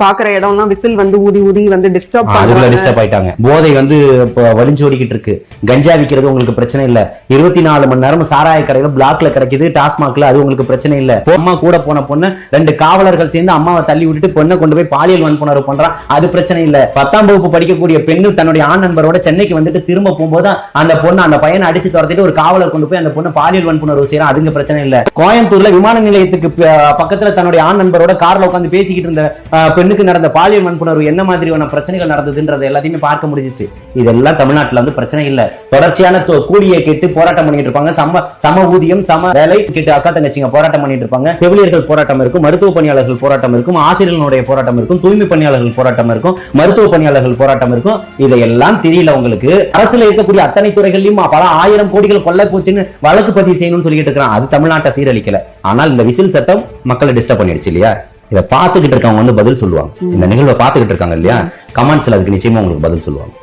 பாக்குற இடம்லாம் விசில் வந்து ஊதி ஊதி வந்து டிஸ்டர்ப் ஆயிட்டாங்க. போதை வந்து வலிஞ்சோடிக்கிட்டு இருக்கு. கஞ்சா விக்கிறது உங்களுக்கு பிரச்சனை இல்ல. 24 மணி நேரம் சாராய கடையில பிளாக்ல கிடைக்குது, டாஸ்மாக்ல, அது உங்களுக்கு பிரச்சனை இல்ல. அம்மா கூட போன பொண்ணு 2 காவலர்கள் சேர்ந்து அம்மாவை தள்ளி விட்டுட்டு பொண்ணை கொண்டு போய் பாலியல் வன்புணர்வு பண்றான், அது பிரச்சனை இல்ல. 10ஆம் வகுப்பு படிக்கக்கூடிய பெண்ணு தன்னுடைய ஆண் நண்பரோட சென்னைக்கு வந்துட்டு திரும்ப போகும்போது அந்த பொண்ணு அந்த பையனை அடிச்சு துரத்திட்டு ஒரு காவலர் கொண்டு போய் அந்த பொண்ணு பாலியல் வன்புணர்வு செய்யறான், அதுங்க பிரச்சனை இல்ல. கோயம்புத்தூர்ல விமான நிலையத்துக்கு பக்கத்துல தன்னுடைய ஆண் நண்பரோட கார்ல உட்காந்து பேசிக்கிட்டு இருந்த பெண்ணுக்கு நடந்த பாலியல் வன்புணர்வு என்ன மாதிரியான பிரச்சனைகள் நடந்ததுன்றது எல்லாத்தையுமே பார்க்க முடிஞ்சிச்சு. இதெல்லாம் தமிழ்நாட்டுல வந்து பிரச்சனை இல்ல. தொடர்ச்சியான கூலியை கேட்டு போராட்டம் பண்ணிட்டு இருப்பாங்க. சம ஊதியம் சம வேலை கேட்டு அக்கா தங்கச்சிங்க போராட்டம் பண்ணிட்டு இருப்பாங்க. செவிலியர்கள் போராட்டம் இருக்கும், மருத்துவ பணியாளர்கள் போராட்டம் இருக்கும், ஆசிரியர்களுடைய போராட்டம் இருக்கும், தூய்மை பணியாளர்கள் போராட்டம் இருக்கும், மருத்துவ பணியாளர்கள் போராட்டம் இருக்கும். இதையெல்லாம் தெரியல உங்களுக்கு. அரசுல இருக்கக்கூடிய அத்தனை துறைகளையும் பல 1000 கோடிகள் கொள்ளை போச்சுன்னு வழக்கு பதிவு செய்யணும்னு சொல்லிட்டு இருக்கான். அது தமிழ்நாட்டை சீரழிக்கல. ஆனால் இந்த விசில் சட்டம் மக்களை டிஸ்டர்ப் பண்ணிடுச்சு இல்லையா? இதை பார்த்துக்கிட்டு இருக்கவங்க வந்து பதில் சொல்லுவாங்க. இந்த நிகழ்வை பார்த்துக்கிட்டு இருக்காங்க இல்லையா? கமெண்ட்ஸ்ல அதுக்கு நிச்சயமா உங்களுக்கு பதில் சொல்லுவாங்க.